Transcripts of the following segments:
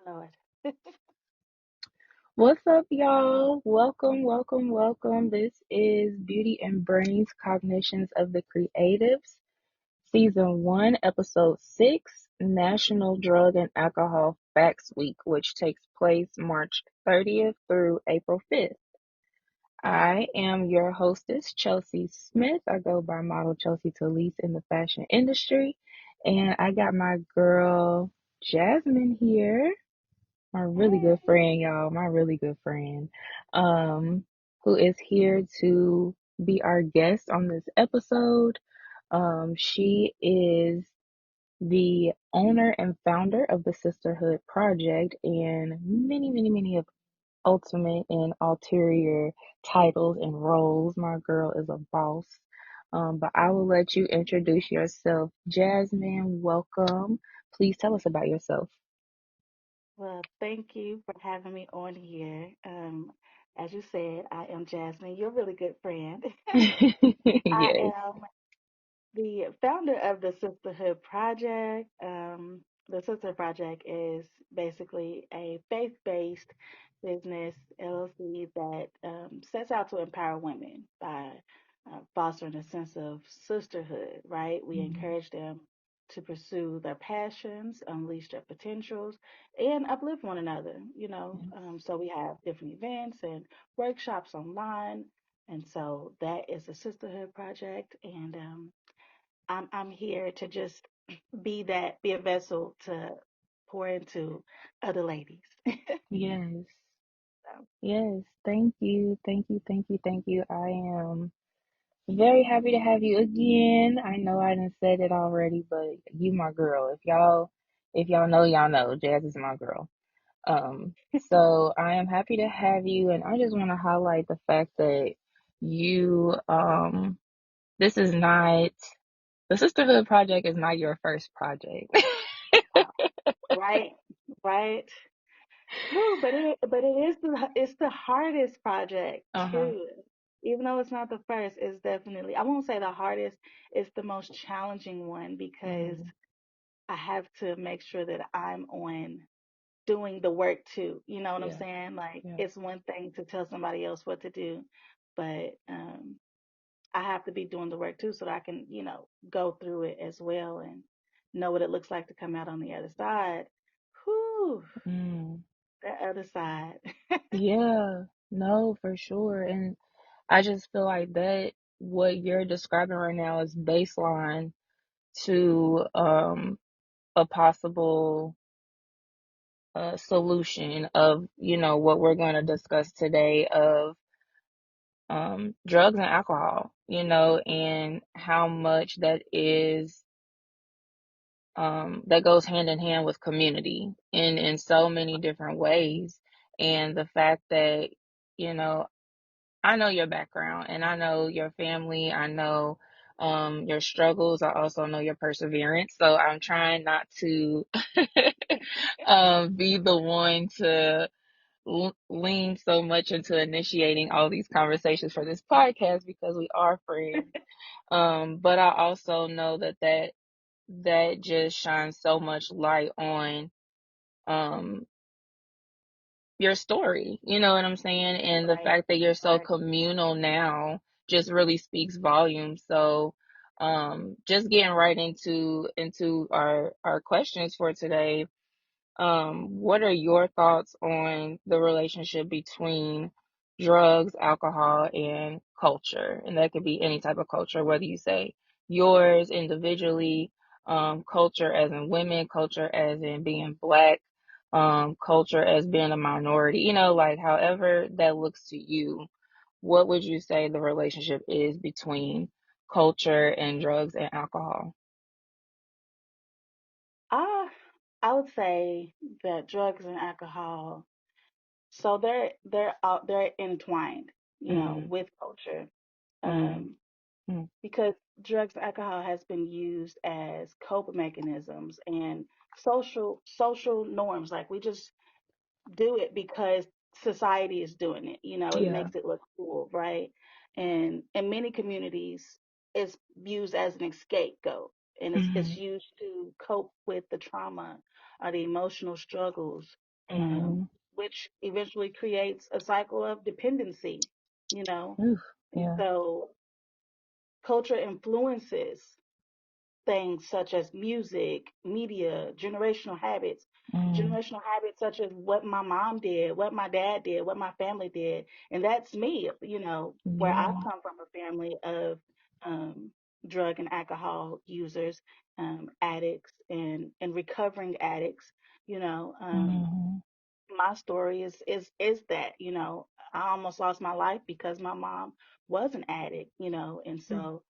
Lord. What's up, y'all? Welcome, welcome, welcome. This is Beauty and Brains Cognitions of the Creatives, Season 1, Episode 6, National Drug and Alcohol Facts Week, which takes place March 30th through April 5th. I am your hostess, Chelsea Smith. I go by model Chelsea Talise in the fashion industry. And I got my girl, Jasmine, here, my really good Hey. friend, y'all, my really good friend, who is here to be our guest on this episode. She is the owner and founder of the Sisterhood Project and many of ultimate and ulterior titles and roles. My girl is a boss. But I will let you introduce yourself. Jasmine, welcome. Please tell us about yourself. Well, thank you for having me on here. As you said, I am Jasmine, your really good friend. I Yes. am the founder of the Sisterhood Project. The Sisterhood Project is basically a faith-based business LLC that sets out to empower women by fostering a sense of sisterhood, right? We Mhm. encourage them to pursue their passions, unleash their potentials, and uplift one another, Yes. So we have different events and workshops online. And so that is the Sisterhood Project. And I'm here to just be a vessel to pour into other ladies. Yes. So, Yes. Thank you. Thank you. Thank you. Thank you. I am very happy to have you again. I know I didn't said it already, but you my girl. If y'all know, y'all know. Jazz is my girl. So I am happy to have you, and I just want to highlight the fact that you this is not the Sisterhood Project is not your first project. uh, right, right. Woo, it's the hardest project Uh-huh. too. Even though it's not the first, it's definitely, I won't say the hardest, it's the most challenging one because Mm, I have to make sure that I'm on doing the work too. You know what I'm yeah, saying? Like yeah. it's one thing to tell somebody else what to do, but I have to be doing the work too so that I can, go through it as well and know what it looks like to come out on the other side. Whew, Mm. that other side. Yeah, no, for sure. And I just feel like that what you're describing right now is baseline to a possible solution of, what we're going to discuss today of drugs and alcohol, and how much that goes hand in hand with community in so many different ways. And the fact that, you know, I know your background and I know your family. I know your struggles. I also know your perseverance. So I'm trying not to be the one to lean so much into initiating all these conversations for this podcast because we are friends. But I also know that just shines so much light on um your story, you know what I'm saying? And the Right, fact that you're so right. communal now just really speaks volumes. So just getting right into our questions for today. What are your thoughts on the relationship between drugs, alcohol, and culture? And that could be any type of culture, whether you say yours individually, culture as in women, culture as in being black, culture as being a minority, like however that looks to you. What would you say the relationship is between culture and drugs and alcohol? Ah, I would say that drugs and alcohol, so they're entwined, Mm, with culture. mm, Um, mm, because drugs and alcohol has been used as coping mechanisms and social norms. Like we just do it because society is doing it. It yeah. makes it look cool, right? And in many communities, it's used as an scapegoat, and it's Mm-hmm. used to cope with the trauma or the emotional struggles. Mm-hmm. which eventually creates a cycle of dependency, you know. Oof. And Yeah. so culture influences things such as music, media, Mm. generational habits such as what my mom did, what my dad did, what my family did. And that's me, where I Yeah. come from a family of um, drug and alcohol users, addicts, and recovering addicts, you know. Mm-hmm. My story is that I almost lost my life because my mom was an addict, and so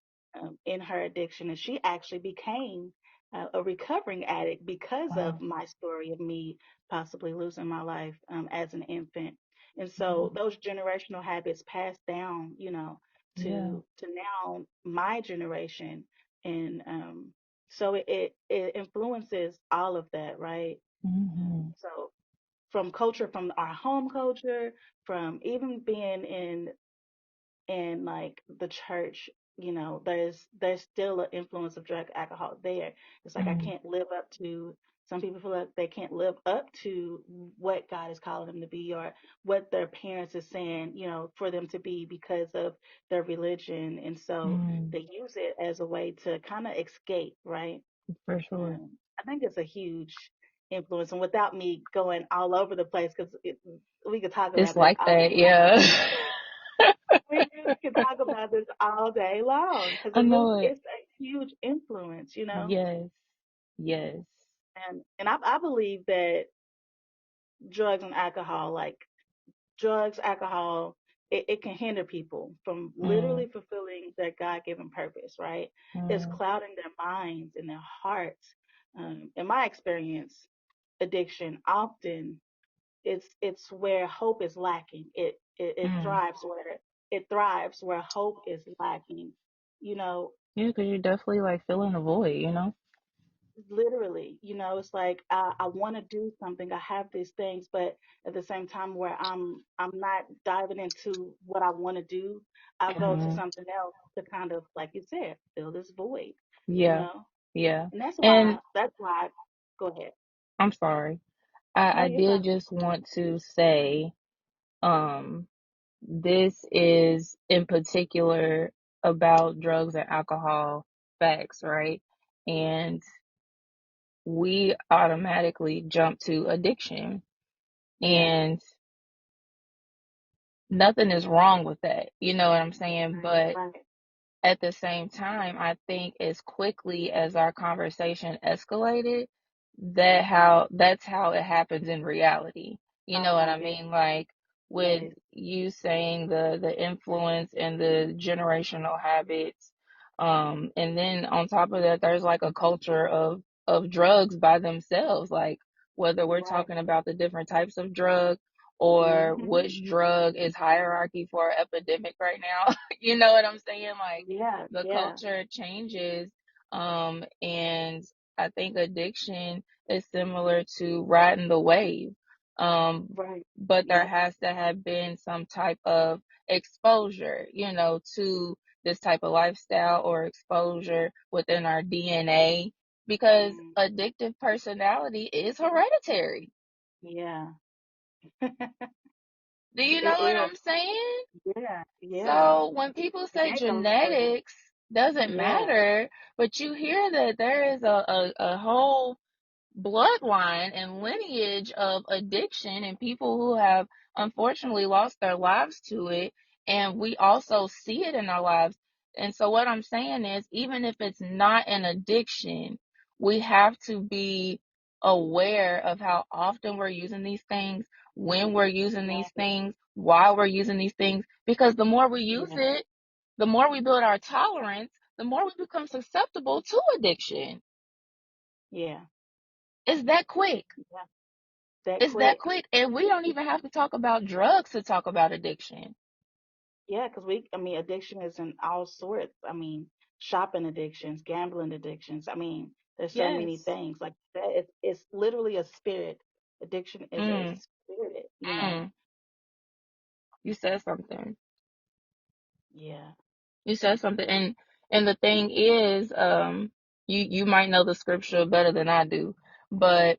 in her addiction, and she actually became a recovering addict because of Wow. my story of me possibly losing my life as an infant. And so Mm. those generational habits passed down, Yeah. to now my generation, and so it influences all of that, right? Mm-hmm. So from culture, from our home culture, from even being in like the church, there's still an influence of drug alcohol there. It's like I Mm. can't live up to some people feel like they can't live up to what God is calling them to be or what their parents is saying, for them to be because of their religion. And so Mm. they use it as a way to kind of escape, right? For sure. I think it's a huge influence, and without me going all over the place, because we could talk It's about this like all that, day long. yeah. We really could talk about this all day long because I know it. it's a huge influence. Yes. Yes. And I believe that drugs and alcohol, like drugs, alcohol, it can hinder people from Mm. literally fulfilling their God given purpose, right? It's Mm. clouding their minds and their hearts. In my experience, addiction often it's where hope is lacking. It Mm. thrives where hope is lacking. You know, Yeah, because you're definitely like filling a void, you know? literally, it's like I want to do something. I have these things, but at the same time, where I'm not diving into what I want to do, I'll go to Hmm. something else to kind of, like you said, fill this void. You Yeah. know, Yeah. and that's And why. That's why. Go ahead. I'm sorry. No, I you're did fine. just want to say, um, this is in particular about drugs and alcohol facts, right? And we automatically jump to addiction. Yeah. And nothing is wrong with that. You know what I'm saying? Right. But Right. at the same time, I think as quickly as our conversation escalated, that's how it happens in reality. You know Oh what my I goodness. mean? Like with Yes. you saying the influence and the generational habits. And then on top of that, there's like a culture of drugs by themselves, like whether we're Right. talking about the different types of drug or Mhm. which drug is hierarchy for epidemic right now. You know what I'm saying? Like Yeah. the Yeah. culture changes. And I think addiction is similar to riding the wave. Right. But there Yep. has to have been some type of exposure, to this type of lifestyle or exposure within our DNA because Mm. addictive personality is hereditary. Yeah. Do you know It what is. I'm saying? Yeah. Yeah. So when people It say ain't no secret. genetics doesn't Yeah. matter, but you hear that there is a whole bloodline and lineage of addiction and people who have unfortunately lost their lives to it. And we also see it in our lives. And so, what I'm saying is, even if it's not an addiction, we have to be aware of how often we're using these things, when we're using these Right. things, why we're using these things, because the more we use Yeah. it, the more we build our tolerance, the more we become susceptible to addiction. Yeah. It's that quick. Yeah. That It's that quick. quick. And we don't even have to talk about drugs to talk about addiction. Yeah, because I mean, addiction is in all sorts. I mean, shopping addictions, gambling addictions. I mean, there's so many Yes. things like that. It's literally a spirit. Addiction is a Mm, spirit. mm. You said something. Yeah. You said something. And the thing is, you might know the scripture better than I do, but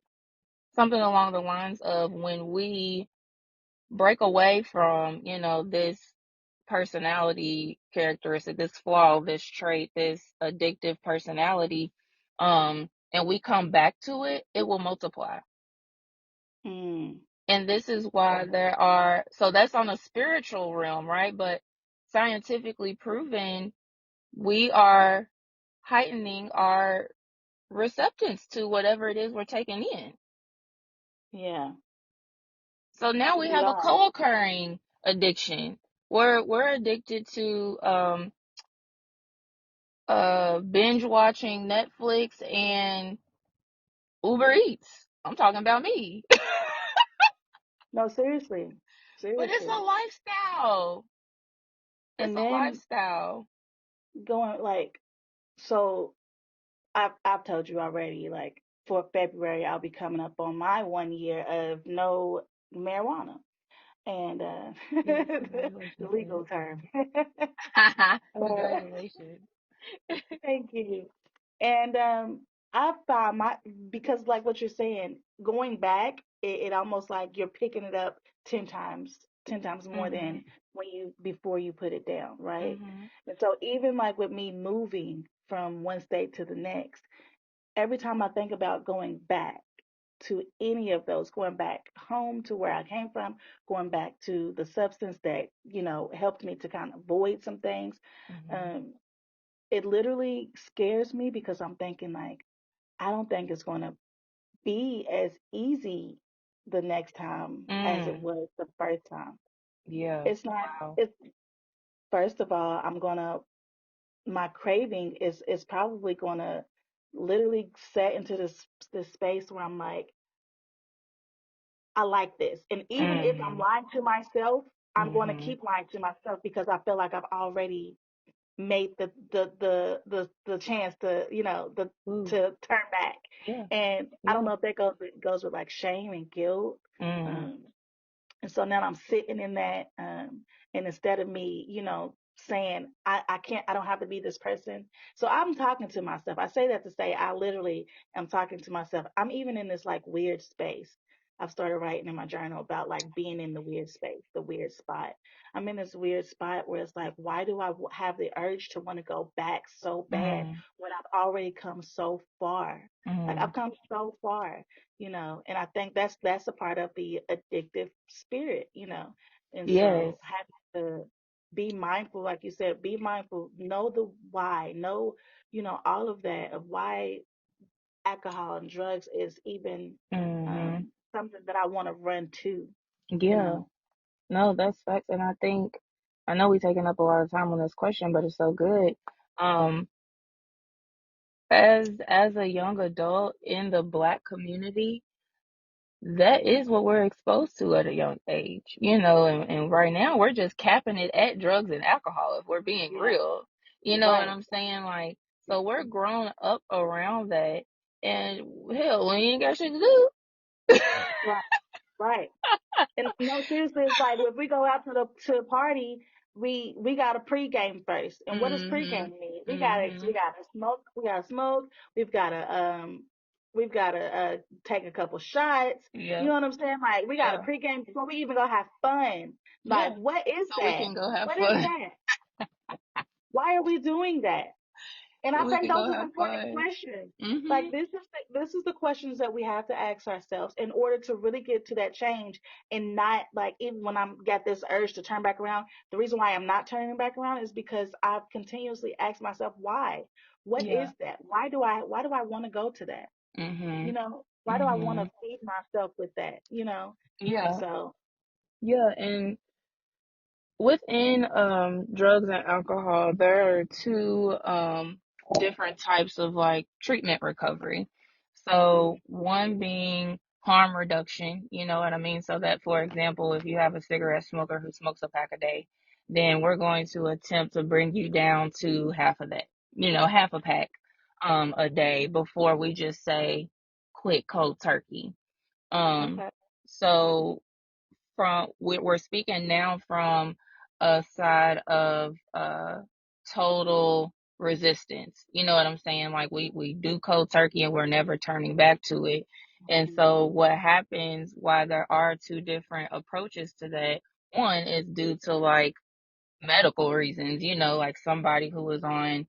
something along the lines of when we break away from, this personality characteristic, this flaw, this trait, this addictive personality, and we come back to it, it will multiply. Mm, And this is why so that's on a spiritual realm, right? But scientifically proven, we are heightening our receptance to whatever it is we're taking in. yeah, So now we we have a are. co-occurring addiction. We're addicted to binge watching Netflix and Uber Eats. I'm talking about me. No, seriously, But it's a seriously. lifestyle. It's And a then lifestyle. going like, so I've told you already, like for February, I'll be coming up on my 1 year of no marijuana, and Yes, the congratulations, legal sis. term. uh, Congratulations. Thank you. And I found my because like what you're saying, going back, it almost like you're picking it up 10 times more than Mhm. when you before you put it down, right? Mhm. And so even like with me moving from one state to the next, every time I think about going back to any of those, going back home to where I came from, going back to the substance that, helped me to kind of avoid some things, Mhm. um, it literally scares me because I'm thinking like I don't think it's going to be as easy the next time as it Mm. was the first time. Yeah. It's not. Wow. It's first of all, I'm gonna my craving is probably gonna literally set into this space where I'm like, I like this, and even if I'm Mhm. lying to myself, I'm going to Mhm. keep lying to myself because I feel like I've already made the chance to Ooh. to turn back. Yeah. And I don't Yeah. know if that goes with like shame and guilt. Mm. um and so now I'm sitting in that, and instead of me, saying I can't, I don't have to be this person. So I'm talking to myself. I say that to say I literally am talking to myself. I'm even in this like weird space. I've started writing in my journal about like being in the weird space, the weird spot. I'm in this weird spot where it's like, why do I have the urge to want to go back so bad Mm. when I've already come so far? Like I've Mm. come so far, and I think that's a part of the addictive spirit, and Yes. so having to be mindful, like you said, be mindful, know the why, know, all of that of why alcohol and drugs is even Mhm. something that I want to run to, you Yeah. know. No, that's facts, and I know we're taking up a lot of time on this question, but it's so good. Um, as a young adult in the Black community, that is what we're exposed to at a young age, and right now we're just capping it at drugs and alcohol if we're being Yeah, real. You know what right, I'm saying? Like, so we're grown up around that, and hell, we ain't got shit to do. right, right. And no, seriously, it's like if we go out to the party, we got to pregame first. And what does Mhm. pregame mean? We Mhm. gotta smoke. We gotta smoke. We've gotta take a couple shots. You Yep. know what I'm saying? Like we got to Yeah. pregame before we even go have fun. Like Yeah. what is So we that? can go have What is fun. that? Why are we doing that? And So I we think can those go are have important fun. questions. Like Mhm. this is the questions that we have to ask ourselves in order to really get to that change, and not like even when I'm got this urge to turn back around. The reason why I'm not turning back around is because I've continuously asked myself why. What is Yeah. that? Why do I want to go to that? Mhm. Why do I want to Mhm. feed myself with that? And Yeah. so Yeah, and within drugs and alcohol, there are two different types of like treatment recovery. So one being harm reduction, you know what I mean? So that, for example, if you have a cigarette smoker who smokes a pack a day, then we're going to attempt to bring you down to half of that, half a pack a day before we just say quit cold turkey. Um okay, so we're speaking now from a side of total resistance. You know what I'm saying? Like we do cold turkey and we're never turning back to it. And so what happens, why there are two different approaches to that, one is due to like medical reasons, like somebody who is on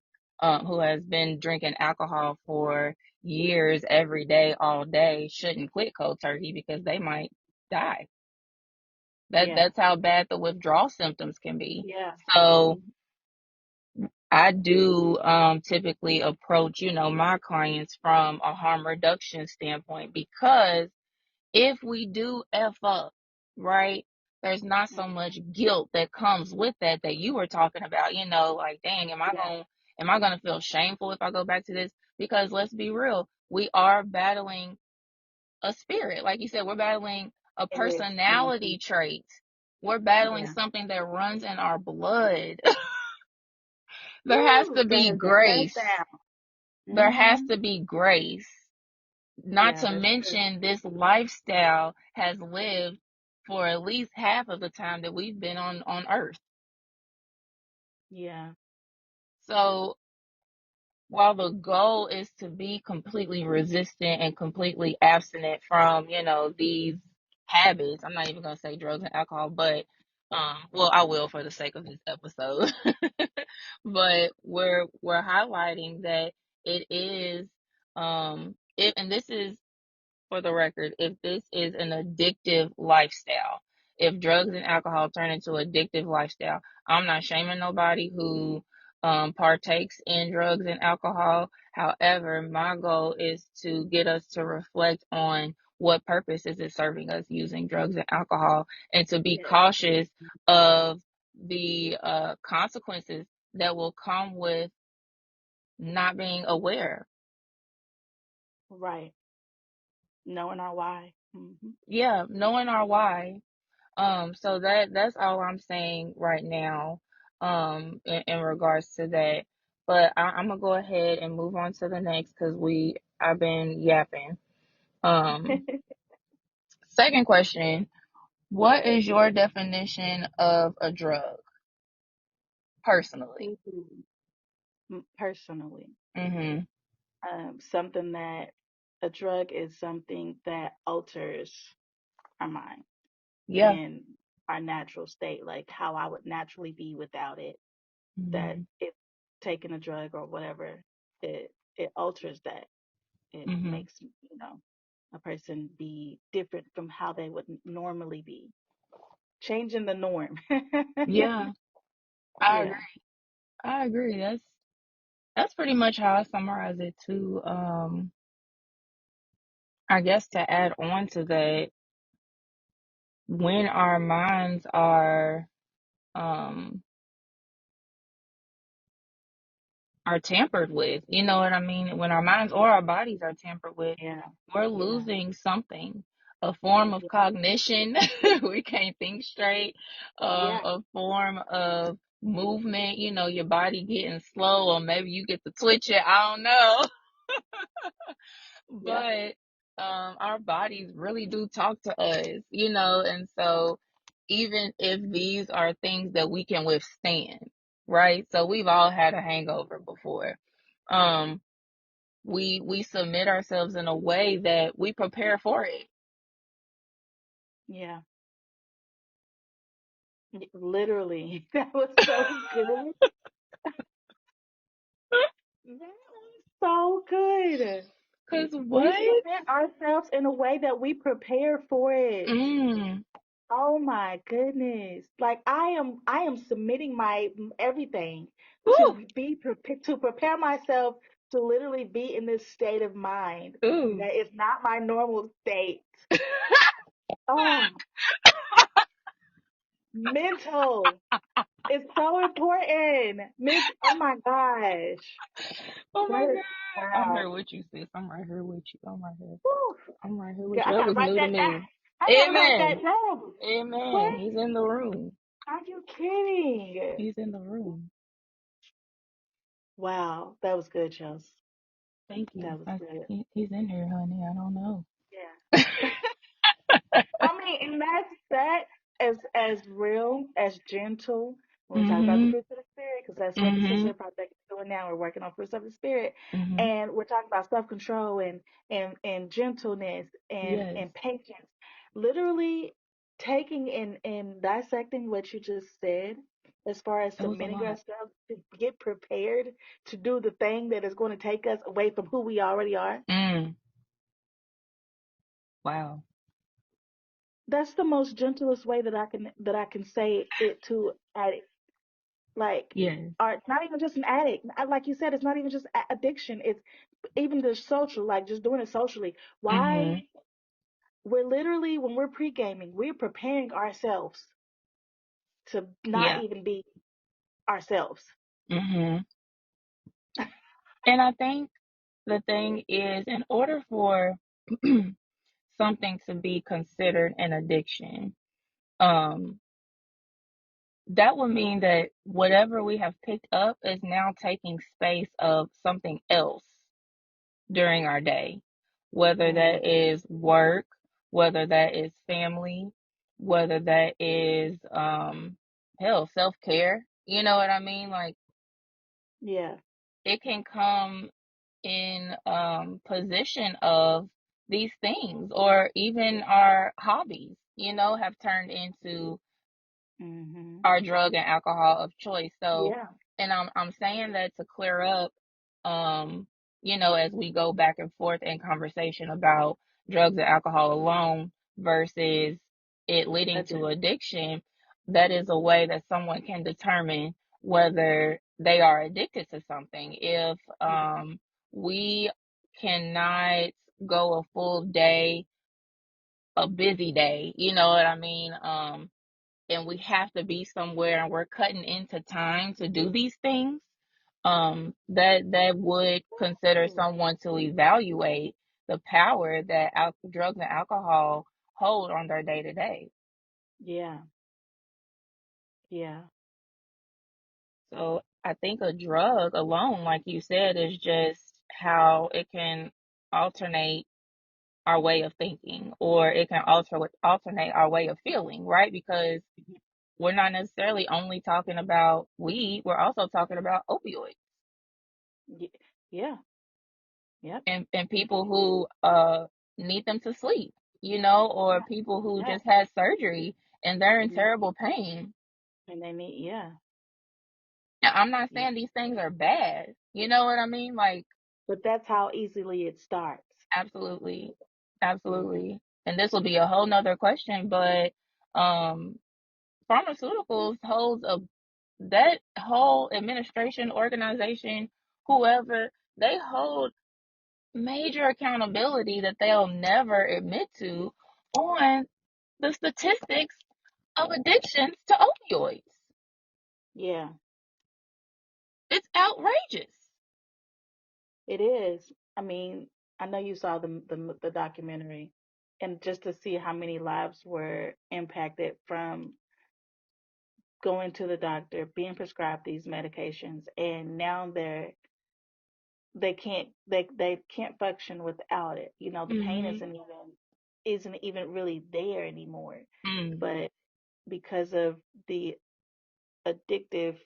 who has been drinking alcohol for years every day, all day, shouldn't quit cold turkey because they might die. Yeah. That's how bad the withdrawal symptoms can be. Yeah. So Mhm. I do typically approach, my clients from a harm reduction standpoint because if we do F up, right, there's not so much guilt that comes with that you were talking about, like, dang, Yeah. am I gonna feel shameful if I go back to this? Because let's be real, we are battling a spirit. Like you said, we're battling a It is. Mm-hmm. personality trait. We're battling Yeah. something that runs in our blood. There has Woo! to be Better get that grace. down. There has Mm-hmm. to be grace. Not Yeah, to that's true. mention, this lifestyle has lived for at least half of the time that we've been on Earth. Yeah. So while the goal is to be completely resistant and completely abstinent from, these habits, I'm not even going to say drugs and alcohol, but, well, I will for the sake of this episode. But we're highlighting that it is, and this is for the record, if this is an addictive lifestyle, if drugs and alcohol turn into addictive lifestyle, I'm not shaming nobody who partakes in drugs and alcohol. However, my goal is to get us to reflect on what purpose is it serving us using drugs and alcohol, and to be Yes. cautious of the consequences that will come with not being aware. Right. Knowing our why. Mm-hmm. Yeah, knowing our why. So that's all I'm saying right now, in regards to that. But I'm gonna go ahead and move on to the next because I've been yapping. Um, Second question: what is your definition of a drug, personally? Personally, Mhm. something that a drug is something that alters our mind Yeah. and our natural state, like how I would naturally be without it. That Mhm. if taking a drug or whatever, it alters that. It Mhm. makes a person be different from how they would normally be, changing the norm. Yeah, I agree. Yeah, I agree. That's pretty much how I summarize it too. I guess to add on to that, when our minds um are tampered with, you know what I mean? When our minds or our bodies are tampered with, yeah, we're yeah, losing something, a form of yeah, cognition. We can't think straight. yeah, A form of movement, your body getting slow, or maybe you get to twitch it. I don't know. yeah, But our bodies really do talk to us, and so even if these are things that we can withstand, right? So we've all had a hangover before. Um, we submit ourselves in a way that we prepare for it. yeah. Literally, that was so good. That was so good. Cause We what? submit ourselves in a way that we prepare for it. Mm. Oh my goodness. Like I am submitting my everything Ooh, to prepare myself to literally be in this state of mind ooh. that is not my normal state. Oh, mental. It's so important. Oh my gosh. Oh my That is God. I'm wow. here with you, sis. I'm right here with you. I'm right here. Whew. I'm right here Girl, with you. I That gotta was write new to that down. me. I gotta write that Amen. down. Amen. What? He's in the room. Are you kidding? He's in the room. Wow, that was good, Chels. Thank you. That was good. He's in here, honey. I don't know. Yeah. I mean, and that's that as real, as gentle when we talk about the Mhm. fruits of the spirit, because that's what the Mhm. sister project is doing now. We're working on fruits of the spirit, Mhm. and we're talking about self control and gentleness Yes. and patience. Literally taking and dissecting what you just said, as far as It was a submitting lot. ourselves to get prepared to do the thing that is going to take us away from who we already are. Mm. Wow. That's the most gentlest way that I can say it to addict. Like, Yes. or it's not even just an addict. Like you said, it's not even just addiction. It's even the social, like just doing it socially. Why? Mhm. We're literally, when we're pre-gaming, we're preparing ourselves to not Yeah. even be ourselves. Mhm. And I think the thing is, in order for something to be considered an addiction, um, that would mean that whatever we have picked up is now taking space of something else during our day, whether Mm, that is work, whether that is family, whether that is hell, self-care. You know what I mean? Like yeah. it can come in position of these things, or even our hobbies, have turned into Hmm. our drug and alcohol of choice. So, Yeah. and I'm saying that to clear up, um, as we go back and forth in conversation about drugs and alcohol alone versus it leading to Addiction. addiction, that is a way that someone can determine whether they are addicted to something. If we cannot go a full day, a busy day, you know what I mean? And we have to be somewhere and we're cutting into time to do these things, that would consider someone to evaluate the power that drugs and alcohol hold on their day to day. Yeah. Yeah. So I think a drug alone, like you said, is just how it can alternate our way of thinking, or it can alternate our way of feeling, right? Because we're not necessarily only talking about weed, we're also talking about opioids Ye- Yeah. Yep. and people who need them to sleep, or Yeah. people who Yeah. just had surgery and they're in Mhm. terrible pain. And they need, yeah. Now, I'm not Yeah. saying these things are bad. You know what I mean? Like, But that's how easily it starts. absolutely. Hmm. Absolutely. And this will be a whole nother question, but um pharmaceuticals holds a that whole administration, organization, whoever, they hold major accountability that they'll never admit to on the statistics of addictions to opioids. Yeah. It's outrageous. It is. I mean, I know you saw the documentary, and just to see how many lives were impacted from going to the doctor, being prescribed these medications, and now they can't function without it. You know, the pain Mhm. isn't even really there anymore. Mm. But because of the addictive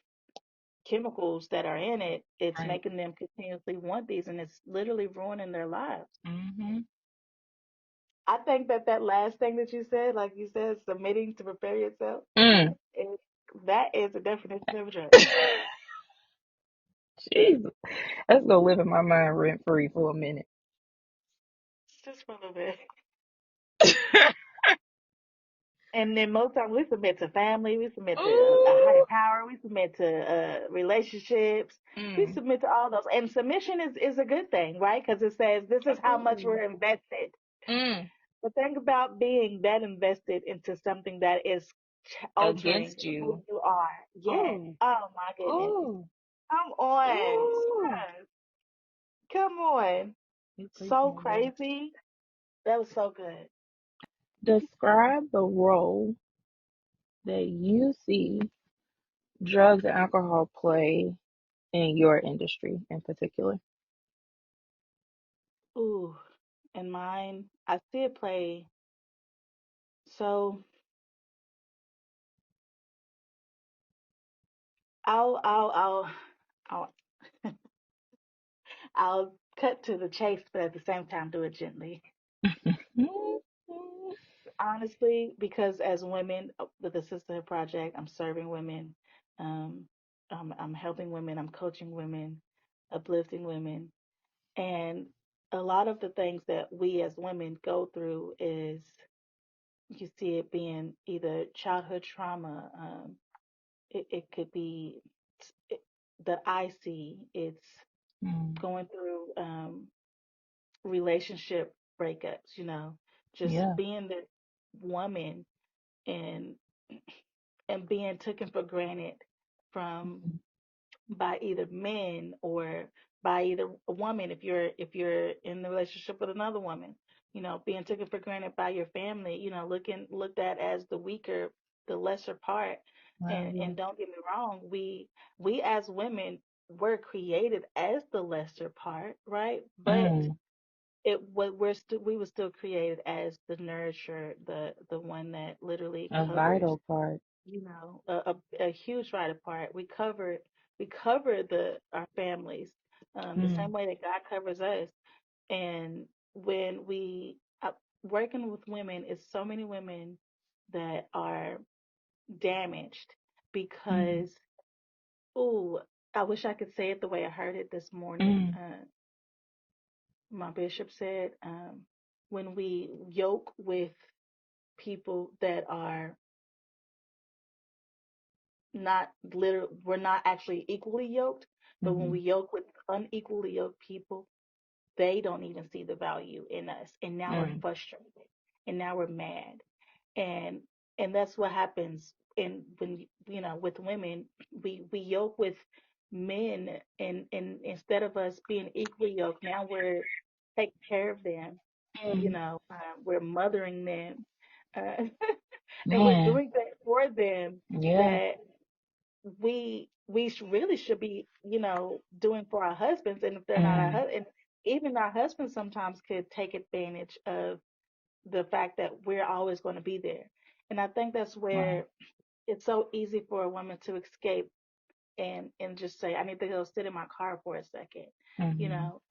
chemicals that are in it, it's Right. making them continuously want these, and it's literally ruining their lives. Mhm. I think that last thing that you said, like you said, submitting to prepare yourself, Mm. is, that is the definition of a drug. Jesus. Let's go live in my mind rent free for a minute. Just for a little bit. And then most times we submit to family, we submit to a higher Ooh. power, we submit to relationships, we Mm. submit to all those. And submission is a good thing, right? Because it says this is how much Absolutely. we're invested. Mm. The thing about being that invested into something that is altering Against who you. you are. Yes. Ooh. Oh my goodness. Ooh. Come on. Ooh. Yes. Come on. You So preaching today. crazy. That was so good. Describe the role that you see drugs and alcohol play in your industry in particular. Ooh. And mine, I see it play. So I'll, I'll, I'll, I'll I'll cut to the chase, but at the same time do it gently. Honestly, because as women with the Sisterhood Project, I'm serving women, um, I'm helping women, I'm coaching women, uplifting women, and a lot of the things that we as women go through is you see it being either childhood trauma, it could be it, that I see it's Mm. going through relationship breakups, just Yeah. being the woman and being taken for granted from Mm. by either men or by either a woman if you're in the relationship with another woman, being taken for granted by your family, looking looked at as the weaker, the lesser part. Wow. And Yeah. don't get me wrong, we as women were created as the lesser part, right? But Mm. it what we're still we were still created as the nourisher, the one that literally A covers, vital part. a huge right apart. We cover the our families, the Mm. same way that God covers us. And when we working with women, is so many women that are damaged Mm. because, ooh, I wish I could say it the way I heard it this morning. Mm. My bishop said, when we yoke with people that are not we're not actually equally yoked, but when we Mm. yoke with unequally yoked people, they don't even see the value in us. And now we're Mm. frustrated and now we're mad. And that's what happens in when with women, we yoke with men, and instead of us being equally yoked, now we're taking care of them, Mm. we're mothering them, uh, and we're Man. doing things for them Yeah. that really should be, doing for our husbands. And if they're not our Mm. husband, even our husbands sometimes could take advantage of the fact that we're always going to be there. And I think that's Wow. where it's so easy for a woman to escape and just say, I need to go sit in my car for a second, you Mm. know,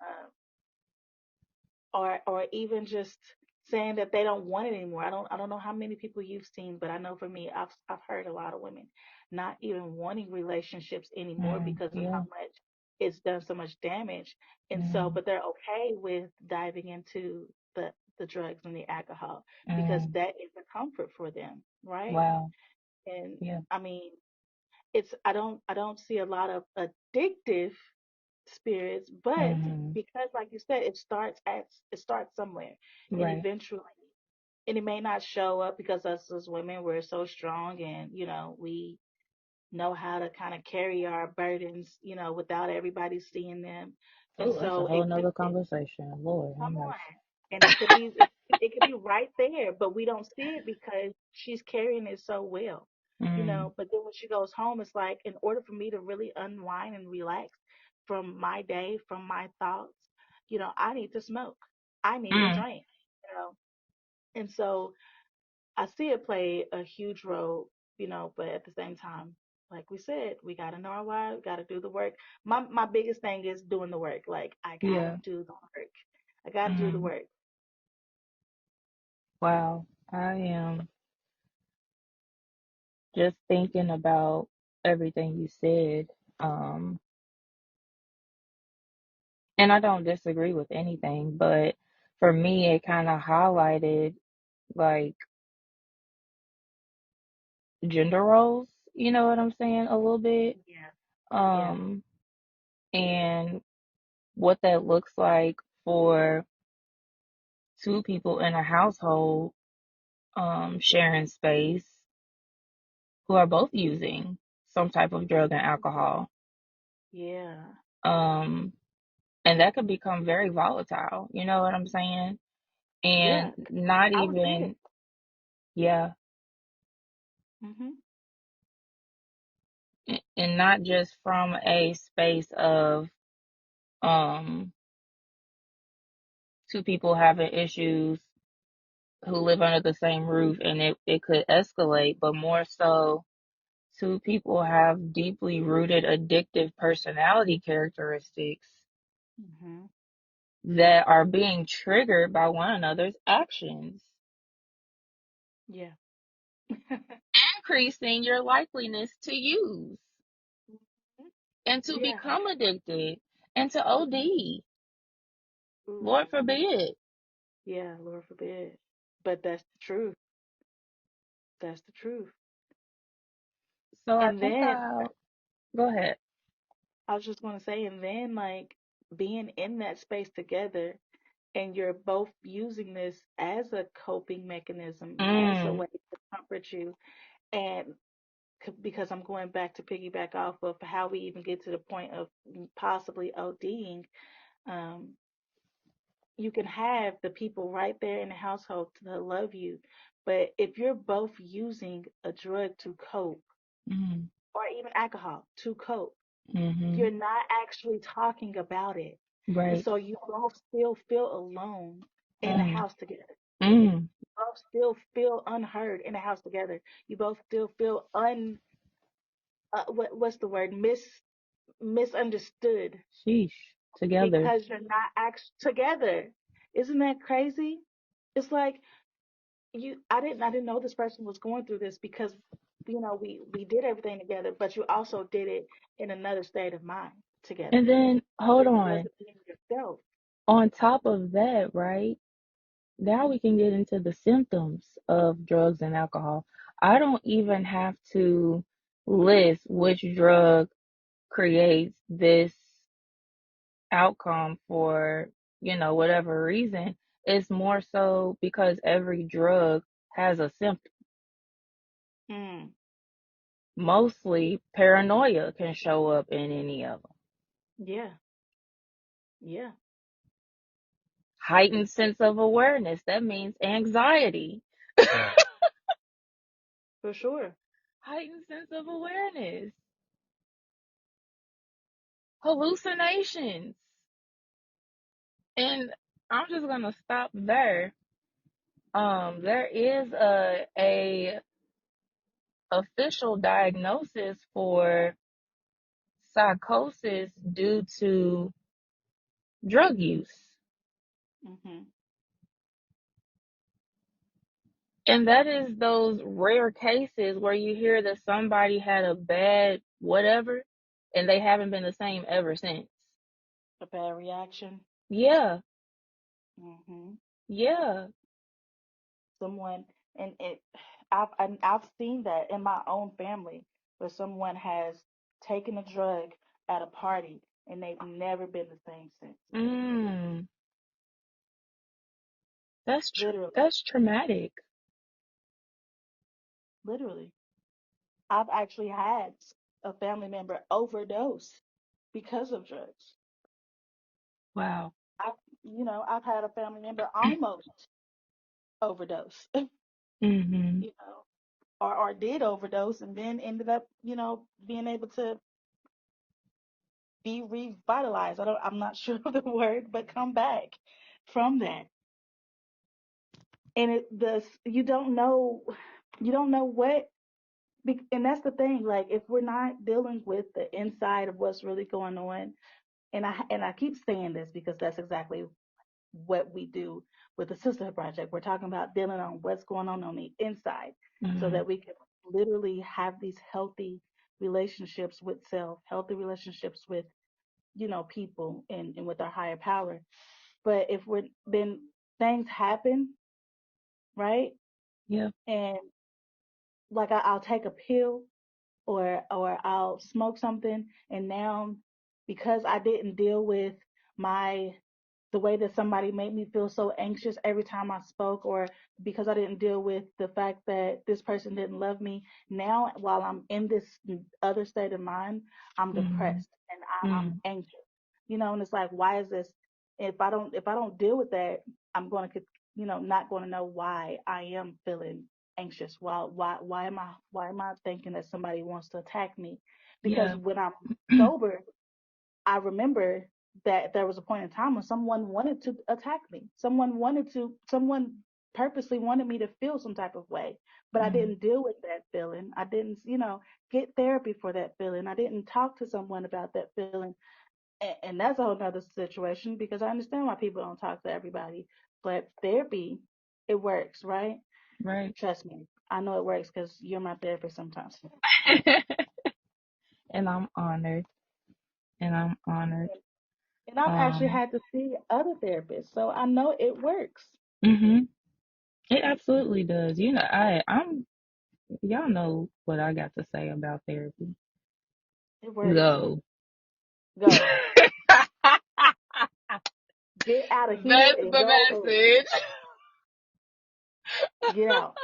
or even just saying that they don't want it anymore. I don't know how many people you've seen, but I know for me, I've heard a lot of women not even wanting relationships anymore Mm. because of how Yeah. much it's done so much damage. And so, Mm. but they're okay with diving into the drugs and the alcohol because Mm. that is a comfort for them, right? Wow. And Yeah. I mean, it's I don't see a lot of addictive spirits, but Mm. because like you said, it starts somewhere, and Right. eventually, and it may not show up because us as women, we're so strong, and we know how to kind of carry our burdens, without everybody seeing them. And Oh, that's a so whole nother conversation. Lord have come mercy. on. And it could be right there, but we don't see it because she's carrying it so well. Mm. But then when she goes home, it's like, in order for me to really unwind and relax from my day, from my thoughts, I need to smoke. I need to Mm. drink, you know. And so I see it play a huge role, but at the same time, like we said, we gotta know our why, we gotta do the work. My biggest thing is doing the work. Like, I gotta Yeah. do the work. I gotta do the Mm. work. Wow. I am just thinking about everything you said. Um, and I don't disagree with anything, but for me, it kind of highlighted like gender roles, you know what I'm saying, a little bit. Yeah, yeah, Um, and what that looks like for two people in a household, sharing space who are both using some type of drug and alcohol. yeah, Um, and that could become very volatile, you know what I'm saying? yeah. And not I would see it. even, yeah, Mhm. and not just from a space of um two people having issues who live under the same roof and it could escalate, but more so two people have deeply rooted addictive personality characteristics Mm-hmm. that are being triggered by one another's actions, Yeah. increasing your likeliness to use and to Yeah. become addicted and to OD. Ooh. Lord forbid. Yeah, Lord forbid. But that's the truth. That's the truth. So I And think then I'll go ahead. I was just going to say, and then like being in that space together, and you're both using this as a coping mechanism, as a Mm, way to comfort you. And because I'm going back to piggyback off of how we even get to the point of possibly ODing, um, you can have the people right there in the household to love you. But if you're both using a drug to cope, mm, or even alcohol to cope, mm-hmm. you're not actually talking about it. And Right. so you both still feel alone in the Mm, house together. mm. You both still feel unheard in the house together. You both still feel what's the word, misunderstood, Sheesh. Together. because you're not actually together. Isn't that crazy? It's like I didn't know this person was going through this, because we did everything together, but you also did it in another state of mind together. And then, hold You on. wasn't being yourself. On top of that, right? Now we can get into the symptoms of drugs and alcohol. I don't even have to list which drug creates this outcome for, whatever reason. It's more so because every drug has a symptom. Mm, Mostly paranoia can show up in any of them. yeah, yeah, Heightened sense of awareness, that means anxiety. for sure. Heightened sense of awareness, hallucinations. And I'm just gonna stop there. There is a official diagnosis for psychosis due to drug use. Hmm. And that is those rare cases where you hear that somebody had a bad whatever and they haven't been the same ever since. A bad reaction. Yeah, Hmm. yeah. Someone, and I've seen that in my own family, where someone has taken a drug at a party and they've never been the same since. Mm, Literally, that's traumatic. literally. I've actually had a family member overdose because of drugs. Wow. I've had a family member almost overdose, Mm-hmm. or did overdose and then ended up, being able to be revitalized. I'm not sure of the word, but come back from that. And you don't know what, and that's the thing. Like, if we're not dealing with the inside of what's really going on, and I keep saying this because that's exactly what we do with the Sisterhood Project. We're talking about dealing on what's going on the inside, so Mm-hmm. that we can literally have these healthy relationships with self, healthy relationships with, people, and with our higher power. But if we're then things happen, right? Yeah. And like I'll take a pill, or I'll smoke something, and now, because I didn't deal with my the way that somebody made me feel so anxious every time I spoke, or because I didn't deal with the fact that this person didn't love me, now while I'm in this other state of mind, I'm Mm-hmm. depressed and I'm anxious. And it's like, why is this? If I don't deal with that, I'm going to, not going to know why I am feeling anxious. Why am I thinking that somebody wants to attack me? Because Yeah. when I'm sober, I remember that there was a point in time when someone wanted to attack me. Someone purposely wanted me to feel some type of way, but I Mm, didn't deal with that feeling. I didn't, get therapy for that feeling. I didn't talk to someone about that feeling. And that's a whole nother situation because I understand why people don't talk to everybody. But therapy, it works, right? Right. Trust me. I know it works because you're my therapist sometimes. And I'm honored. And I'm honored. And I've actually Um, had to see other therapists, so I know it works. hmm It absolutely does. You know, I'm y'all know what I got to say about therapy. It works. Go. Go. Get out of here That's and the go up. message. Get out.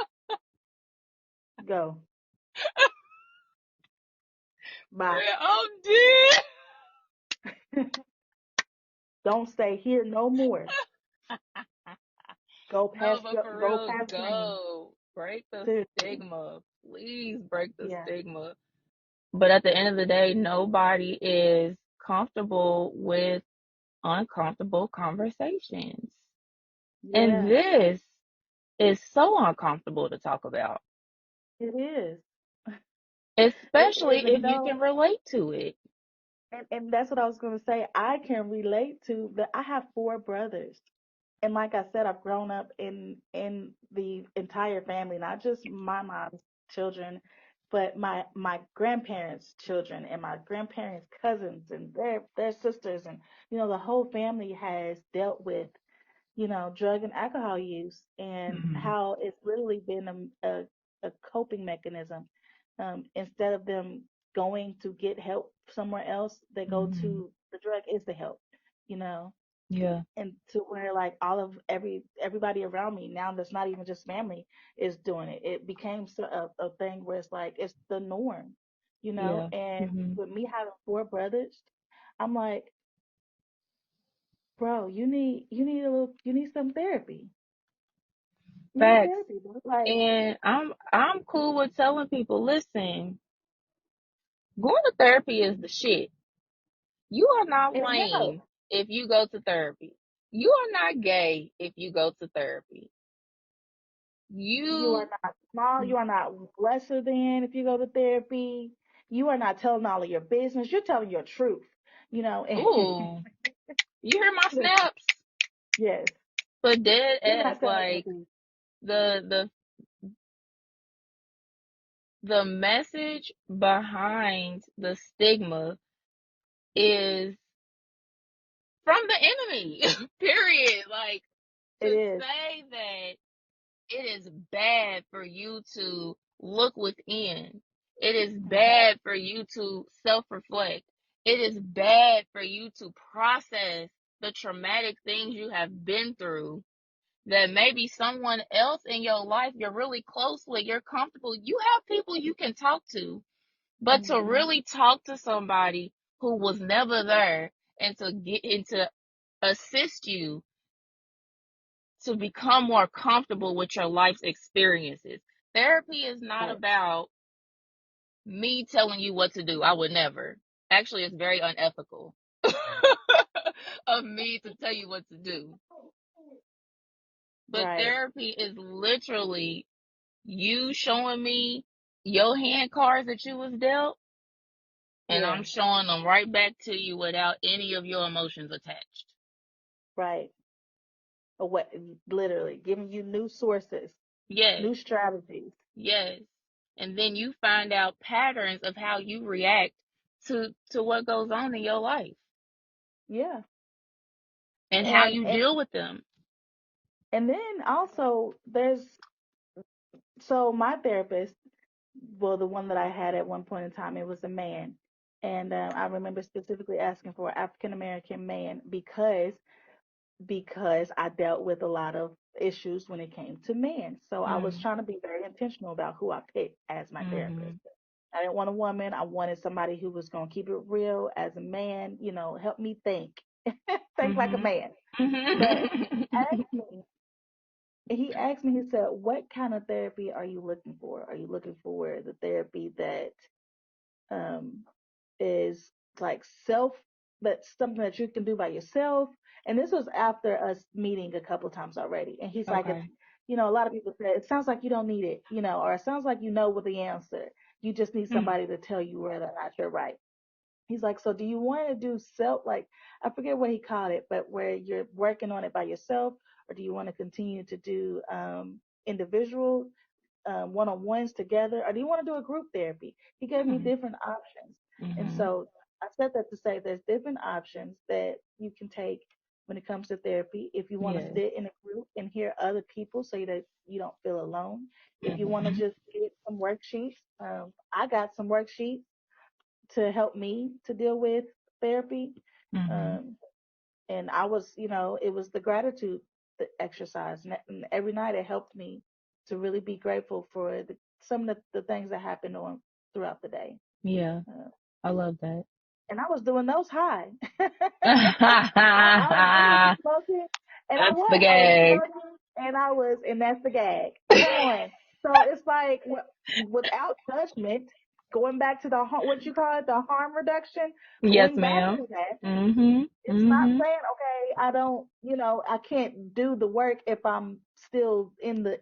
Go. Bye. I'm dead. Don't stay here no more. No, but for Go real, past training. go. Break the Seriously. stigma. Please break the Yeah. stigma. But at the end of the day, nobody is comfortable with uncomfortable conversations. And Yeah. this is so uncomfortable to talk about, It is. It especially is. And if you can relate to it. and that's what I was gonna say. I can relate to the I have four brothers. And like I said, I've grown up in the entire family, not just my mom's children, but my grandparents' children and my grandparents' cousins and their sisters, and the whole family has dealt with drug and alcohol use, and Hmm. how it's literally been a coping mechanism. Instead of them going to get help somewhere else, they go Hmm. to the drug is the help, you know, Yeah, and to where like all of everybody around me now that's not even just family is doing it. It became a thing where it's like it's the norm, yeah. and Hmm. with me having four brothers, I'm like, bro, you need some therapy. You need Facts. therapy, bro. Like, And I'm cool with telling people, listen, going to therapy is the shit. You are not it lame helps. if you go to therapy. You are not gay if you go to therapy. You are You, not small. You are not lesser than if you go to therapy. You are not telling all of your business. You're telling your truth. And ooh, you hear my listen, snaps? yes, But dead you're ass, not telling your like truth. the the the message behind the stigma is from the enemy. Period. Like It to is. say that it is bad for you to look within. It is Mhm. bad for you to self reflect. It is bad for you to process the traumatic things you have been through that maybe someone else in your life you're really close with, you're comfortable. You have people you can talk to, but to Mhm. really talk to somebody who was never there and to get into assist you to become more comfortable with your life's experiences. Therapy is not Right. about me telling you what to do. I would never. Actually, it's very unethical of me to tell you what to do. But Right. therapy is literally you showing me your hand cards that you was dealt, and I'm Yeah. showing them right back to you without any of your emotions attached. Right. Or what? Literally giving you new sources, Yes, new strategies. yes. And then you find out patterns of how you react to what goes on in your life Yeah. and how And you and deal with them. and then also there's so my therapist, well, the one that I had at one point in time, it was a man. And I remember specifically asking for an African American man because I dealt with a lot of issues when it came to men. So I was Mm, trying to be very intentional about who I picked as my therapist. mhm, I didn't want a woman. I wanted somebody who was going to keep it real as a man, help me think, think like a mhm, man. But mhm. he asked me, he said, what kind of therapy are you looking for? Are you looking for the therapy that um, is like that's something that you can do by yourself? And this was after us meeting a couple times already. And he's like, Okay. a lot of people say, it sounds like you don't need it, or it sounds like you know what the answer. You just need Mm, somebody to tell you whether or not you're right. He's like, so do you want to do self, like, I forget what he called it, but where you're working on it by yourself, or do you want to continue to do individual one-on-ones together, or do you want to do a group therapy? He gave me Hmm. different options. And Hmm. so I said that to say there's different options that you can take when it comes to therapy. If you want to Yes. sit in a group and hear other people so that you don't feel alone. If you want to Hmm. just get some worksheets, I got some worksheets to help me to deal with therapy. Hmm. Um, and I was, it was the gratitude the exercise. And every night it helped me to really be grateful for some of the things that happened on throughout the day. Yeah, Uh, I love that. and I was doing those high. I was really That's smoking, and the I was gag. smoking, and that's the gag. Come on. So it's like without judgment, going back to what you call it, the harm reduction, Yes, going back ma'am. to that. Mhm. It's not Mhm. saying, okay, I don't, I can't do the work if I'm still in the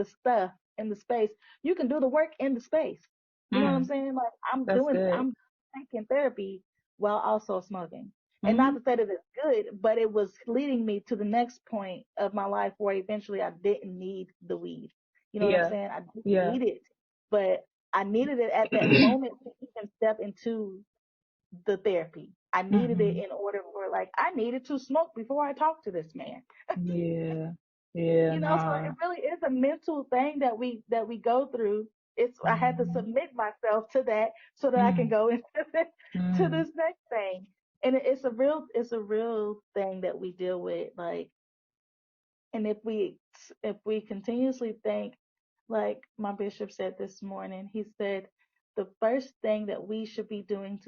stuff, in the space. You can do the work in the space. You know what I'm Mm. saying? Like That's good. I'm taking therapy while also smoking. And not Mhm. to say that it's good, but it was leading me to the next point of my life where eventually I didn't need the weed. You know what I'm Yeah. saying? I didn't Yeah. need it, but I needed it at that moment to even step into the therapy. I needed it Mhm. in order for, like, I needed to smoke before I talked to this man. Yeah. Yeah, So it nah. really is a mental thing that we go through. It's I had to Mhm. submit myself to that so that I can Mm. go into to Mm. this next thing. And it's a real thing that we deal with, like, and if we continuously think, like my bishop said this morning, he said the first thing that we should be doing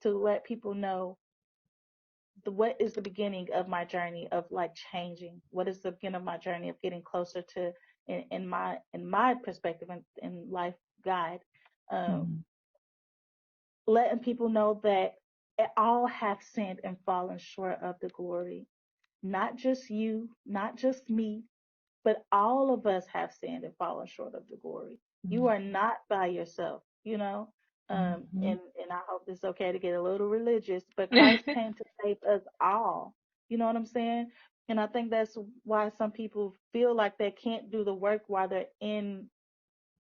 to let people know what is the beginning of my journey of, like, changing, what is the beginning of my journey of getting closer to, in my perspective in life, God, um, Mhm. letting people know that all have sinned and fallen short of the glory, not just you, not just me, but all of us have sinned and fallen short of the glory. You are not by yourself, Mhm. and I hope it's okay to get a little religious, but Christ came to save us all. You know what I'm saying? And I think that's why some people feel like they can't do the work while they're in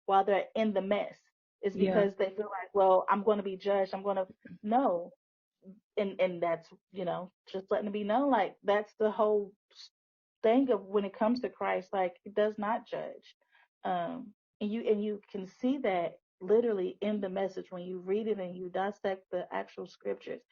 the mess. It's Yeah. because they feel like, well, I'm going to be judged. I'm going to no, and that's, just letting it be known, like, that's the whole thing of when it comes to Christ, like, he does not judge. And you can see that literally in the message when you read it and you dissect the actual scriptures.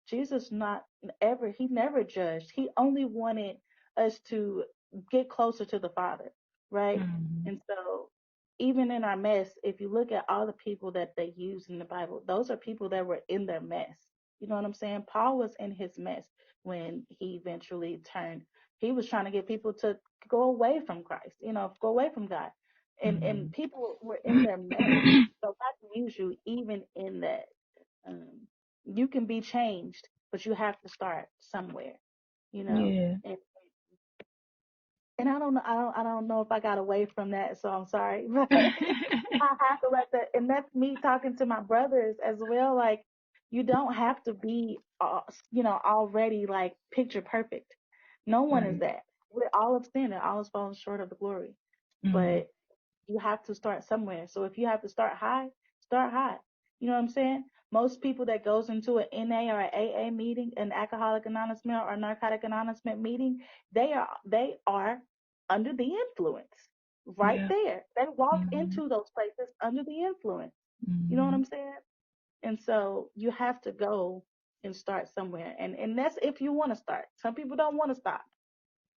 Jesus not ever he never judged. He only wanted us to get closer to the Father, right? Mhm. And so even in our mess, if you look at all the people that they use in the Bible, those are people that were in their mess. You know what I'm saying? Paul was in his mess when he eventually turned. He was trying to get people to go away from Christ, go away from God. And Mhm. people were in their mess. So God can use you even in that. Um, you can be changed, but you have to start somewhere, you know. Yeah. And I don't know, I don't know if I got away from that, so I'm sorry. But I have to let that, and that's me talking to my brothers as well. Like, you don't have to be, already, like, picture perfect. No one is Right. that. We're all of sin and all is falling short of the glory. Mm. But you have to start somewhere. So if you have to start high, start high. You know what I'm saying? Most people that goes into an NA or an AA meeting, an Alcoholic Anonymous or Narcotic Anonymous meeting, they are under the influence. Right Yeah. there. They walk Mhm. into those places under the influence. You know what Mhm. I'm saying? And so you have to go and start somewhere. And that's if you want to start. Some people don't want to stop.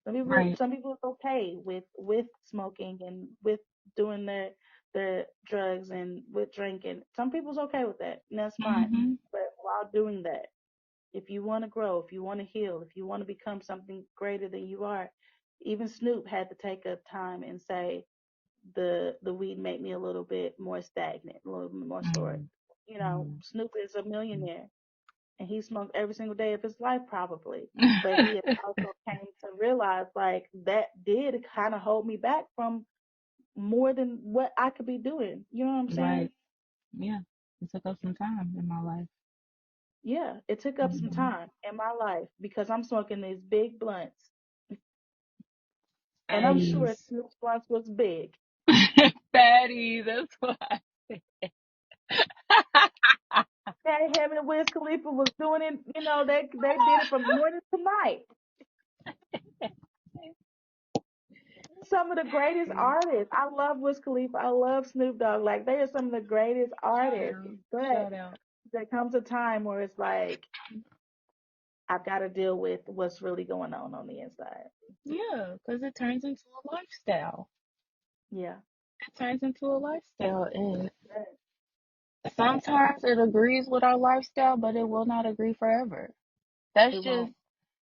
Some people Right. some people is okay with smoking and with doing their drugs and with drinking. Some people's okay with that, and that's fine. Mhm. But while doing that, if you want to grow, if you want to heal, if you want to become something greater than you are, even Snoop had to take a time and say the weed made me a little bit more stagnant, a little bit more slower. Mm. Mm. Snoop is a millionaire and he smoked every single day of his life probably. But he has also came to realize, like, that did kind of hold me back from more than what I could be doing. You know what I'm saying? Right. Yeah. It took up some time in my life. Yeah, it took up some Hmm. time in my life because I'm smoking these big blunts, and I'm sure Fatties. Snoop's blunts was big. Fatties, that's what I said. That him and Wiz Khalifa was doing it. They did it from morning to night. Some of the greatest artists. I love Wiz Khalifa. I love Snoop Dogg. Like they are some of the greatest Shout artists. out. But Shout out. there comes a time where it's like I've got to deal with what's really going on the inside. Yeah, because it turns into a lifestyle. Yeah. It turns into a lifestyle. And Yes, sometimes it agrees with our lifestyle, but it will not agree forever. That's it just won't.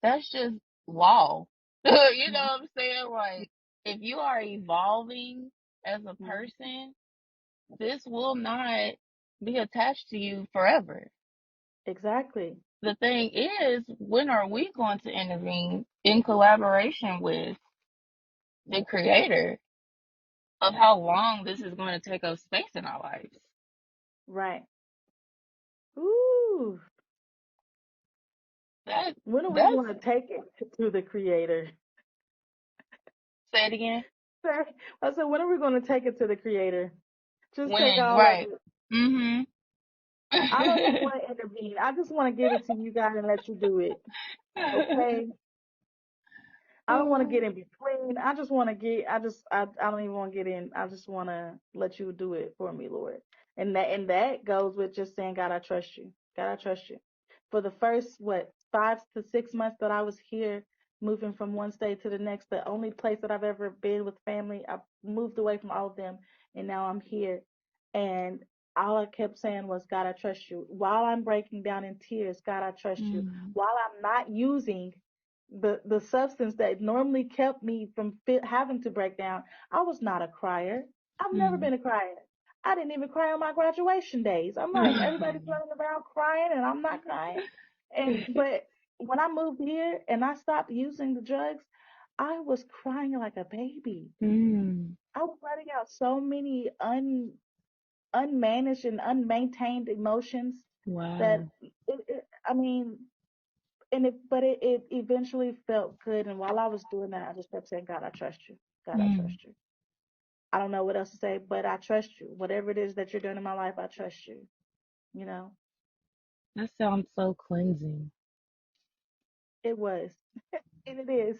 that's just law. You know Mhm, what I'm saying? Like if you are evolving as a mhm. person, this will not be attached to you forever. Exactly. The thing is, when are we going to intervene in collaboration with the creator of how long this is going to take up space in our lives? Right. Ooh. That When are we that's going to take it to the creator? say it again. I said, when are we going to take it to the creator? Just take When all of right. it. Mhm. I don't even want to intervene. I just want to give it to you guys and let you do it. Okay? I don't want to get in between. I just want to get. I don't even want to get in. I just want to let you do it for me, Lord. And that goes with just saying, God, I trust you. God, I trust you. For the first 5 to 6 months that I was here, moving from one state to the next, the only place that I've ever been with family, I moved away from all of them, and now I'm here. And all I kept saying was, God, I trust you. While I'm breaking down in tears, God, I trust you. Mm, While I'm not using the substance that normally kept me from having to break down. I was not a crier. I've never mm. been a crier. I didn't even cry on my graduation days. I'm like, everybody's running around crying and I'm not crying. But when I moved here and I stopped using the drugs, I was crying like a baby. Mm. I was letting out so many unmanaged and unmaintained emotions that Wow. I mean, but it eventually felt good. And while I was doing that, I just kept saying, God, I trust you. God, I Mm. trust you. I don't know what else to say, but I trust you. Whatever it is that you're doing in my life, I trust you. You know, That sounds so cleansing. it was, and it is.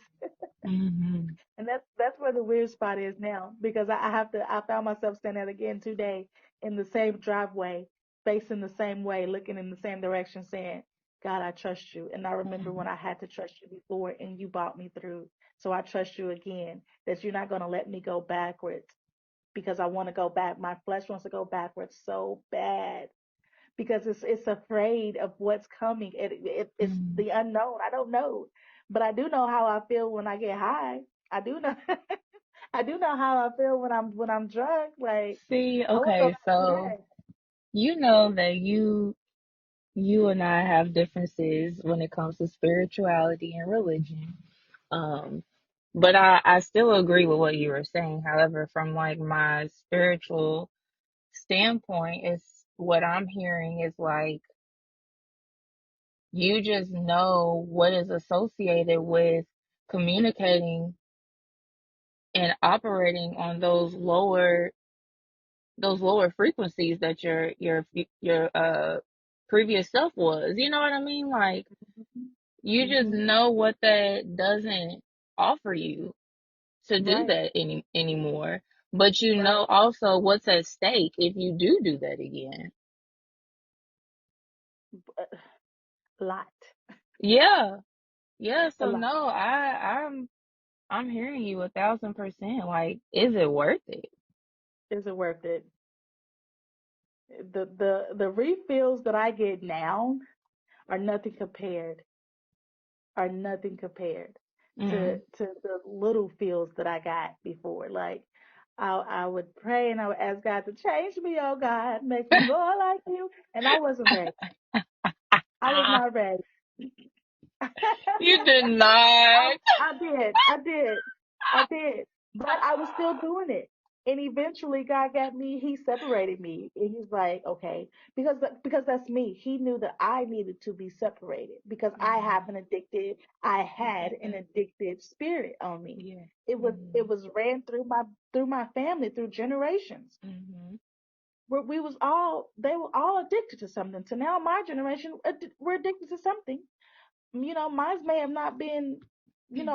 Mhm. And that's where the weird spot is now because I found myself standing there again today in the same driveway, facing the same way, looking in the same direction, saying, God, I trust you. And I remember Mm. when I had to trust you before and you brought me through. So I trust you again, that you're not going to let me go backwards because I want to go back. My flesh wants to go backwards so bad because it's afraid of what's coming. It's Mm. the unknown. I don't know, but I do know how I feel when I get high. I do know. I do know how I feel when I'm drunk. Like See, I want to go okay, back to so that. you know that you and I have differences when it comes to spirituality and religion. Um, but I still agree with what you were saying. However, from like my spiritual standpoint, is what I'm hearing is like you just know what is associated with communicating and operating on those lower frequencies that your previous self was. You know what I mean? Like you just Hmm. know what that doesn't offer you to do Right, that anymore. But you right. know also what's at stake if you do that again. A lot, Yeah, yeah. a So lot no, I'm hearing you 1,000%. Like, is it worth it? is it worth it? The refills that I get now are nothing compared. Are nothing compared to Mm. the little feels that I got before. Like I would pray and I would ask God to change me, oh God, make me more like you. And I wasn't ready. I was Ah, not ready. you did I, not. I did. I did. I did. But I was still doing it. And eventually God got me, he separated me. And he's like, okay, because that's me. He knew that I needed to be separated because Mhm. I had an addicted spirit on me. Yeah. It Mhm. was ran through my family, through generations. Mhm. We was all they were all addicted to something. So now my generation, we're addicted to something. Mine may have not been,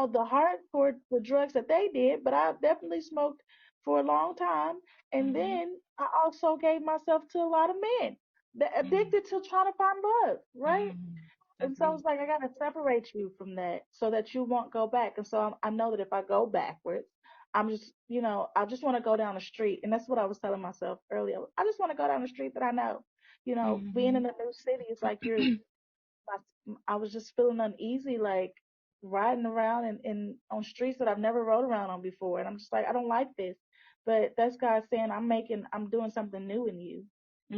the hardcore the drugs that they did, but I definitely smoked for a long time. And Mhm. then I also gave myself to a lot of men that Mhm. addicted to trying to find love, right? Mhm. That's And so deep. it's like I gotta separate you from that so that you won't go back. And so I know that if I go backwards, I'm just, I just want to go down the street, and that's what I was telling myself earlier. I just want to go down the street that I know. Being in Mhm. a new city is like I was just feeling uneasy, like riding around and on streets that I've never rode around on before. And I'm just like, I don't like this. But that's God saying, I'm doing something new in you.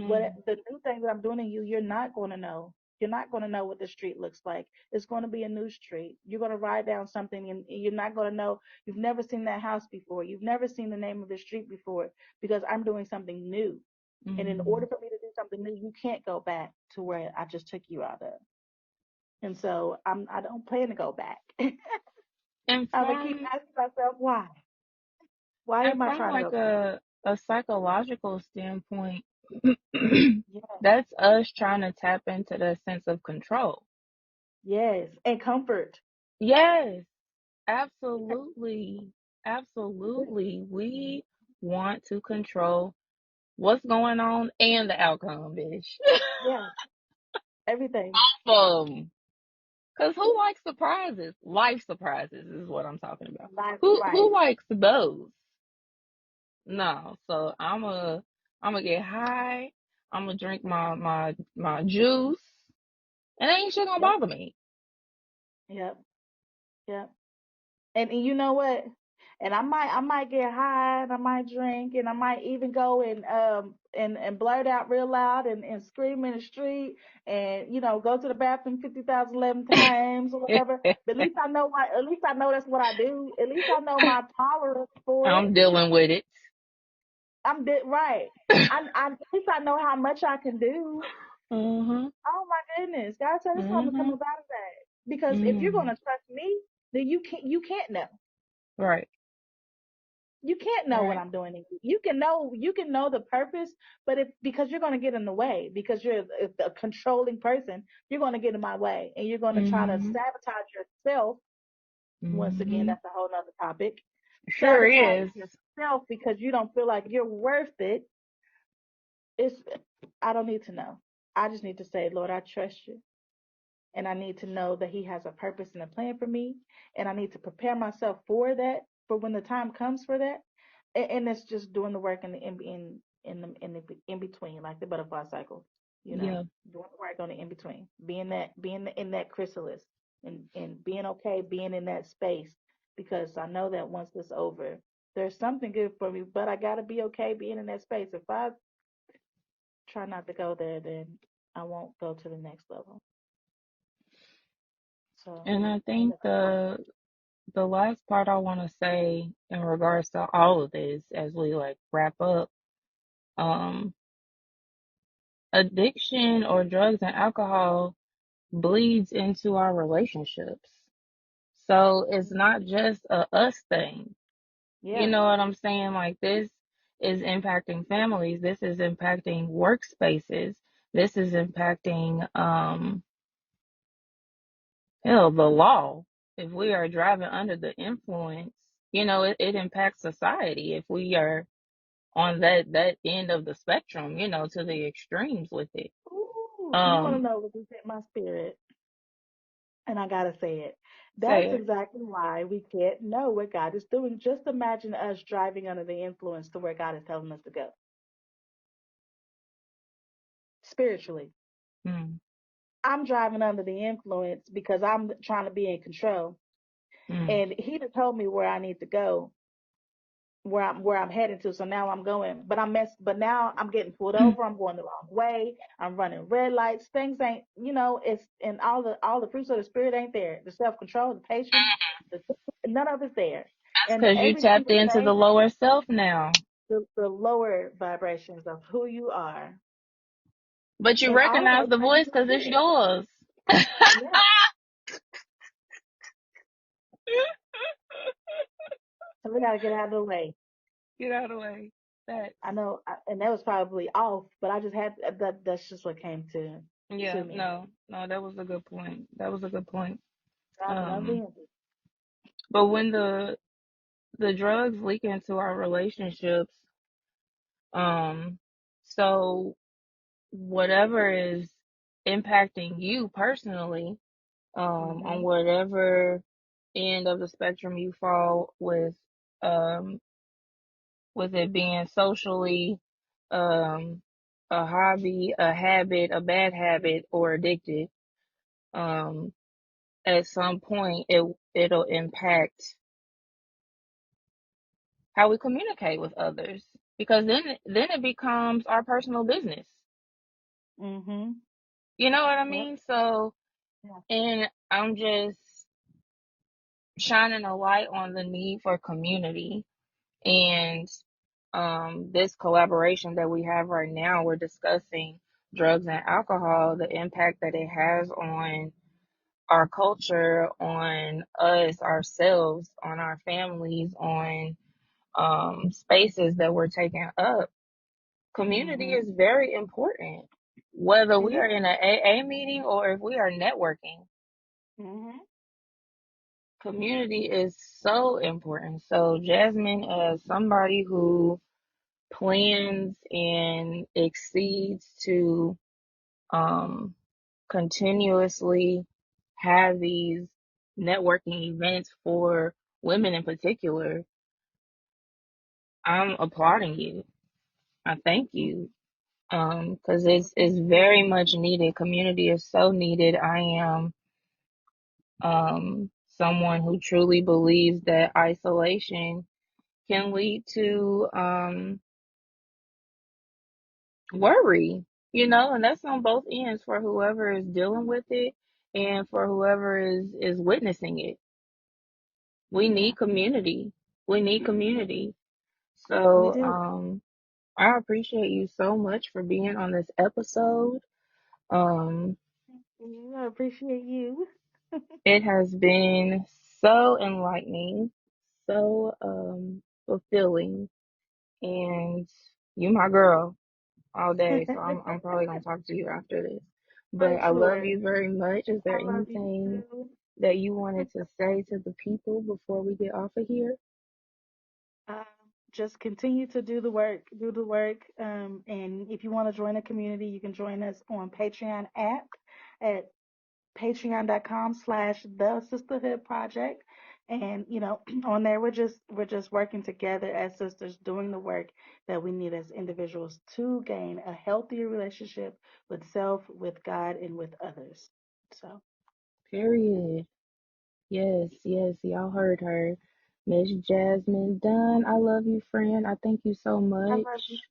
What Mhm. the new thing that I'm doing in you, you're not going to know. You're not going to know what the street looks like. It's going to be a new street. You're going to ride down something and you're not going to know. You've never seen that house before. You've never seen the name of the street before because I'm doing something new. And in order Mhm. for me to do something new, you can't go back to where I just took you out of. And so I don't plan to go back. And I'm gonna keep asking myself why. Why am I from trying to like go back? a psychological standpoint, Yeah. that's us trying to tap into that sense of control. Yes. And comfort. Yes, Yeah. absolutely. Absolutely. We want to control what's going on and the outcome, bitch. Yeah. Everything. Um, because who likes surprises? Life surprises is what I'm talking about. Life. Who Right. likes those? No. So I'm gonna get high. I'm gonna drink my juice, and ain't shit gonna Yep. bother me. Yep. Yep. And you know what? And I might get high and I might drink and I might even go and blurt out real loud and scream in the street and go to the bathroom 50,011 times or whatever. But at least I know that's what I do. At least I know my tolerance for it. I'm dealing with it. Right. At least I know how much I can do. Mhm. Oh my goodness. God said it's time to come Mhm. up out of that. Because if you're Mhm. gonna trust me, then you can't know. Right. You can't know what Right. I'm doing in you. You can know the purpose, but if because you're gonna get in the way, because you're a controlling person, you're gonna get in my way and you're gonna try to Mhm. sabotage yourself. Once again, Mhm. that's a whole nother topic. Sure Sabotage is. yourself because you don't feel like you're worth it. It's I don't need to know. I just need to say, Lord, I trust you. And I need to know that he has a purpose and a plan for me, and I need to prepare myself for that, for when the time comes for that. And it's just doing the work in the in between, like the butterfly cycle, Yeah. doing the work on the in between, being in that chrysalis, and being okay, being in that space, because I know that once it's over, there's something good for me, but I gotta be okay being in that space. If I try not to go there, then I won't go to the next level. So And I I think guess the last part I want to say in regards to all of this as we like wrap up, um, addiction or drugs and alcohol bleeds into our relationships. So it's not just a us thing. You yeah. know what I'm saying? Like this is impacting families. This is impacting workspaces. This is impacting hell, the law. If we are driving under the influence, it impacts society if we are on that end of the spectrum, to the extremes with it. Ooh, you want to Um, know what just hit my spirit? And I gotta say it. say That's it. exactly why we can't know what God is doing. Just imagine us driving under the influence to where God is telling us to go spiritually. Mm, I'm driving under the influence because I'm trying to be in control, mm, and He just told me where I need to go, where I'm heading to. So now I'm going, but now I'm getting pulled over. I'm going the wrong way. I'm running red lights. Things ain't, it's and all the fruits of the spirit ain't there. The self control, the patience, the, none of it's there. that's And because you every tapped single into day, the lower self now. the lower vibrations of who you are, But you and recognize also the change voice your because it's spirit. yours. Yeah, so we gotta get out of the way. Get out of the way. That. I know, and that was probably off, but I just had that. That's just what came to Yeah, me. no, that was a good point. That was a good point. Dropping Um, unbelievable. but when the drugs leak into our relationships, um, so whatever is impacting you personally, on Mhm. whatever end of the spectrum you fall um, with it being socially, um, a hobby, a habit, a bad habit, or addicted, um, at some point it'll impact how we communicate with others because then it becomes our personal business. Mhm. You know what I Yep. mean? So, Yeah. and I'm just shining a light on the need for community and this collaboration that we have right now. We're discussing drugs and alcohol, the impact that it has on our culture, on us, ourselves, on our families, on spaces that we're taking up. Community Mhm. is very important, whether It we are is. in an AA meeting or if we are networking. Mhm. Community is so important. So, Jasmine, as somebody who plans and exceeds to um, continuously have these networking events for women in particular, I'm applauding you. I thank you. Because Well, thank it's you. very much needed. Community is so needed. I am someone who truly believes that isolation can lead to worry, and that's on both ends for whoever is dealing with it and for whoever is witnessing it. We Yeah, need community. We need community. we So, do. I appreciate you so much for being on this episode. Um, I appreciate you. it has been so enlightening, so fulfilling, and you my girl all day. So I'm probably gonna talk to you after this. But For I love sure. you very much. Is there I love you anything too. that you wanted to say to the people before we get off of here? Um, just continue to do the work, do the work. And if you want to join a community, you can join us on Patreon app at patreon.com/slash the sisterhood project. And on there we're just working together as sisters doing the work that we need as individuals to gain a healthier relationship with self, with God, and with others. So Period. Yes, yes, y'all heard her. Miss Jasmine Dunn, I love you, friend. I thank you so I love you. much.